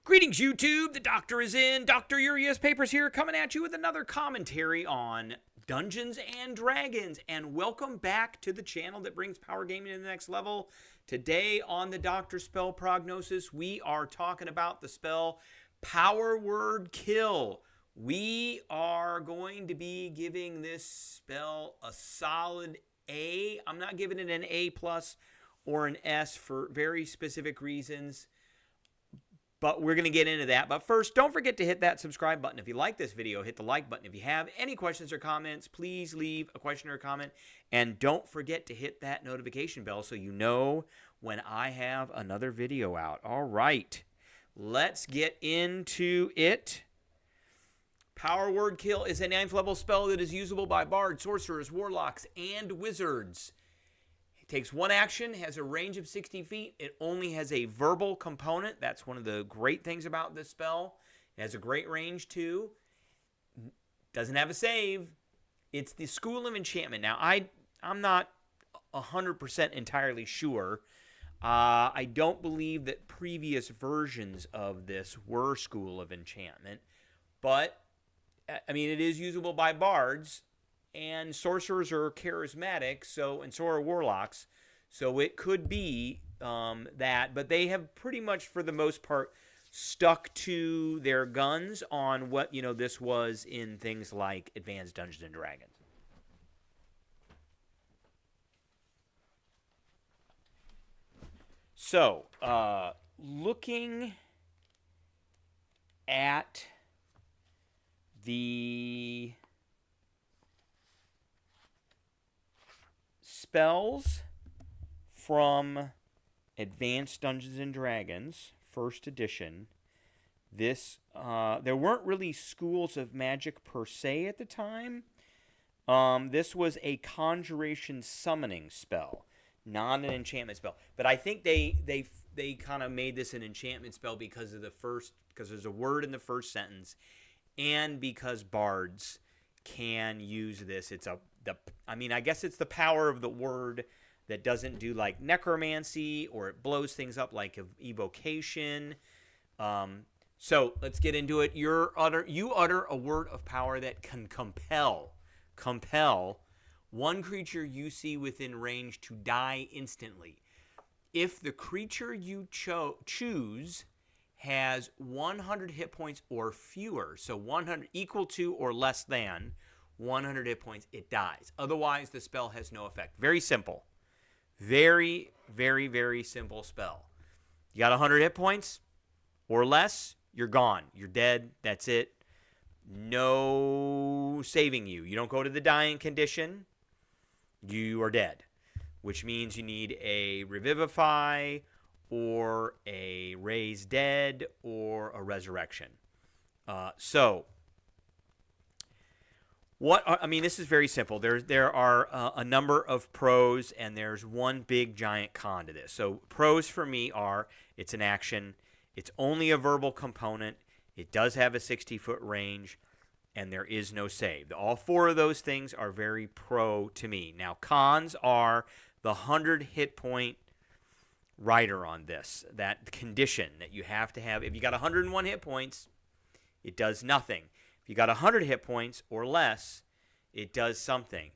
Greetings, YouTube. The Doctor is in. Dr. Urias Papers here, coming at you with another commentary on Dungeons and Dragons. And welcome back to the channel that brings power gaming to the next level. Today on the Doctor Spell Prognosis, we are talking about the spell Power Word Kill. We are going to be giving this spell a solid A. I'm not giving it an A+ or an S for very specific reasons, but we're going to get into that. But first, don't forget to hit that subscribe button. If you like this video, hit the like button. If you have any questions or comments, please leave a question or a comment. And don't forget to hit that notification bell so you know when I have another video out. All right, let's get into it. Power Word Kill is a 9th level spell that is usable by bards, sorcerers, warlocks, and wizards. Takes one action, has a range of 60 feet. It only has a verbal component. That's one of the great things about this spell. It has a great range too. Doesn't have a save. It's the School of Enchantment. Now, I'm not 100% entirely sure. I don't believe that previous versions of this were School of Enchantment. But, I mean, it is usable by bards. And sorcerers are charismatic, and so are warlocks. So it could be that. But they have pretty much, for the most part, stuck to their guns on what, this was in things like Advanced Dungeons and Dragons. So, looking at the spells from Advanced Dungeons and Dragons, first edition. There weren't really schools of magic per se at the time. This was a conjuration summoning spell, not an enchantment spell. But I think they kind of made this an enchantment spell because there's a word in the first sentence, and because bards can use this. I guess it's the power of the word that doesn't do like necromancy, or it blows things up like evocation. So let's get into it. You utter a word of power that can compel one creature you see within range to die instantly. If the creature you choose has 100 hit points or fewer, so 100 equal to or less than 100 hit points, it dies. Otherwise, the spell has no effect. Very simple. Very, very, very simple spell. You got 100 hit points or less, you're gone. You're dead. That's it. No saving you. You don't go to the dying condition. You are dead, which means you need a Revivify or a Raise Dead or a Resurrection. This is very simple. There are a number of pros, and there's one big giant con to this. So pros for me are, it's an action, it's only a verbal component, it does have a 60-foot range, and there is no save. All four of those things are very pro to me. Now, cons are the 100 hit point rider on this, that condition that you have to have. If you got 101 hit points, it does nothing. If you got 100 hit points or less, it does something.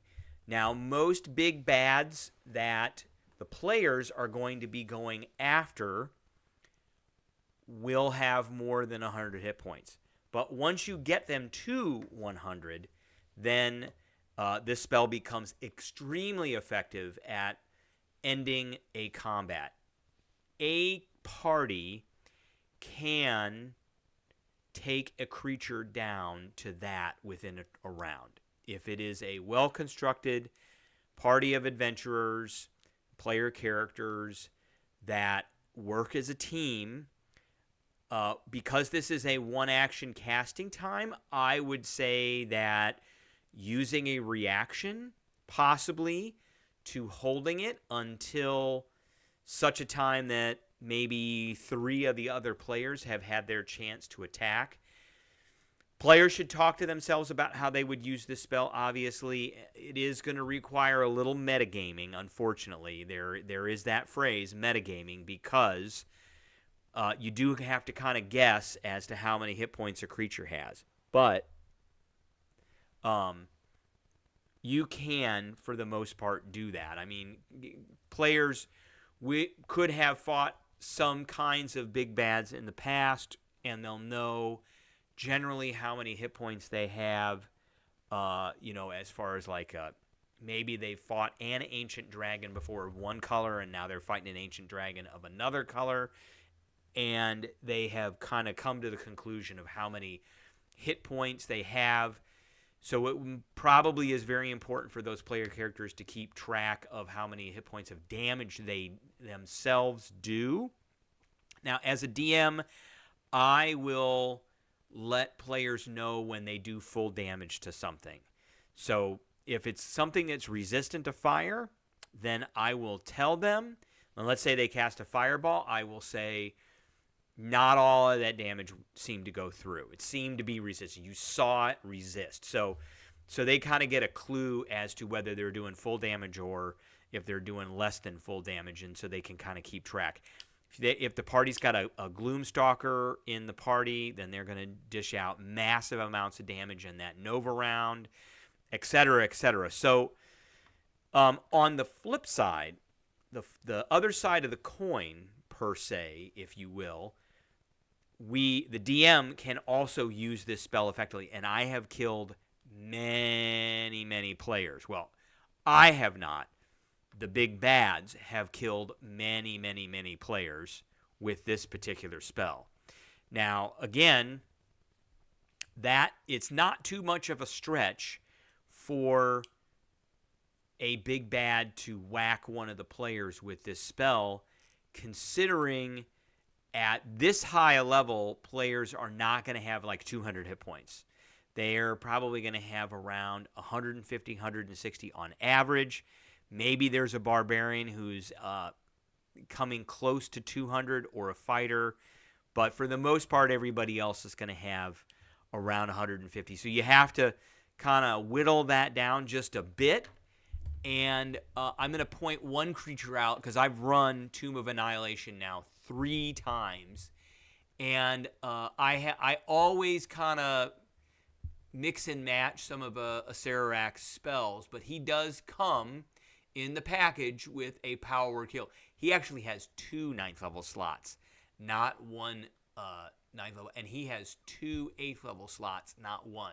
Now, most big bads that the players are going to be going after will have more than 100 hit points. But once you get them to 100, then this spell becomes extremely effective at ending a combat. A party can take a creature down to that within a round. If it is a well-constructed party of adventurers, player characters that work as a team, because this is a one-action casting time, I would say that using a reaction, possibly, to holding it until such a time that maybe 3 of the other players have had their chance to attack. Players should talk to themselves about how they would use this spell. Obviously, it is going to require a little metagaming, unfortunately. There is that phrase, metagaming, because you do have to kind of guess as to how many hit points a creature has. But you can, for the most part, do that. I mean, players could have fought some kinds of big bads in the past, and they'll know generally how many hit points they have, as far as like maybe they fought an ancient dragon before of one color, and now they're fighting an ancient dragon of another color, and they have kind of come to the conclusion of how many hit points they have. So it probably is very important for those player characters to keep track of how many hit points of damage they themselves do. Now, as a DM, I will let players know when they do full damage to something. So if it's something that's resistant to fire, then I will tell them. And let's say they cast a fireball, I will say, not all of that damage seemed to go through. It seemed to be resistant. You saw it resist. So they kind of get a clue as to whether they're doing full damage or if they're doing less than full damage, and so they can kind of keep track. If the party's got a Gloomstalker in the party, then they're going to dish out massive amounts of damage in that Nova round, et cetera, et cetera. So on the flip side, the other side of the coin, per se, if you will, the DM can also use this spell effectively, and I have killed many, many players. Well, I have not. The big bads have killed many, many, many players with this particular spell. Now, again, that it's not too much of a stretch for a big bad to whack one of the players with this spell, considering at this high a level, players are not going to have like 200 hit points. They're probably going to have around 150, 160 on average. Maybe there's a barbarian who's coming close to 200 or a fighter. But for the most part, everybody else is going to have around 150. So you have to kind of whittle that down just a bit. And I'm going to point one creature out because I've run Tomb of Annihilation now 3 times. And I always kind of mix and match some of Acererak's spells. But he does come in the package with a power word kill. He actually has 2 9th level slots, not 1 9th level. And he has 2 8th level slots, not 1.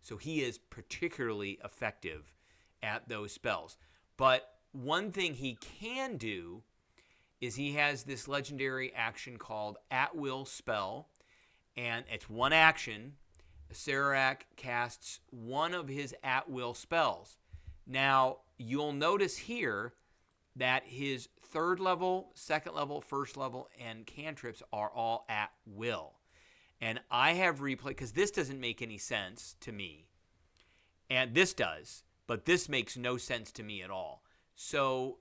So he is particularly effective at those spells. But one thing he can do is he has this legendary action called At Will Spell, and it's 1 action. Acererak casts one of his At Will spells. Now, you'll notice here that his 3rd level, 2nd level, 1st level, and cantrips are all at will. And I have replayed, because this doesn't make any sense to me, and this does, but this makes no sense to me at all. So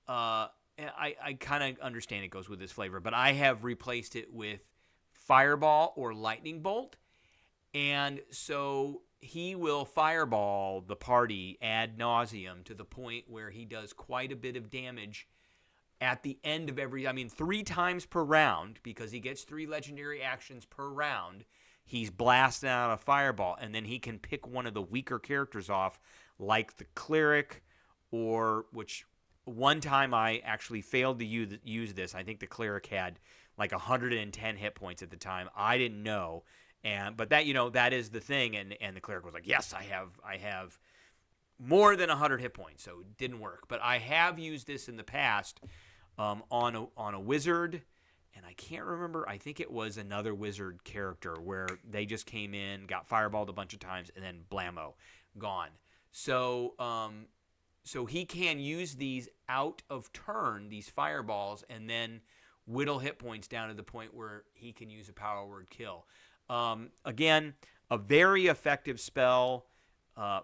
I kind of understand it goes with this flavor, but I have replaced it with Fireball or Lightning Bolt. And so he will fireball the party ad nauseum to the point where he does quite a bit of damage at the end of 3 times per round, because he gets 3 legendary actions per round. He's blasting out a fireball, and then he can pick one of the weaker characters off, like the cleric, or which one time I actually failed to use this. I think the cleric had like 110 hit points at the time. I didn't know, but that is the thing. And the cleric was like, "Yes, I have more than 100 hit points," so it didn't work. But I have used this in the past on a wizard. And I can't remember, I think it was another wizard character where they just came in, got fireballed a bunch of times, and then blammo, gone. So he can use these out of turn, these fireballs, and then whittle hit points down to the point where he can use a power word kill. Again, a very effective spell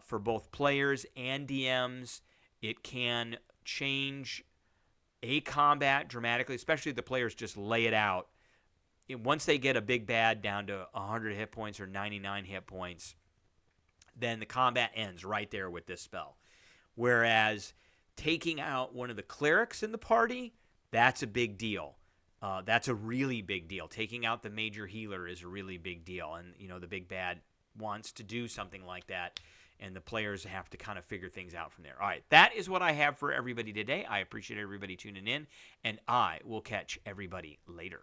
for both players and DMs. It can change a combat dramatically, especially if the players just lay it out. Once they get a big bad down to 100 hit points or 99 hit points, then the combat ends right there with this spell. Whereas taking out one of the clerics in the party, that's a big deal. That's a really big deal. Taking out the major healer is a really big deal. And, the big bad wants to do something like that. And the players have to kind of figure things out from there. All right, that is what I have for everybody today. I appreciate everybody tuning in. And I will catch everybody later.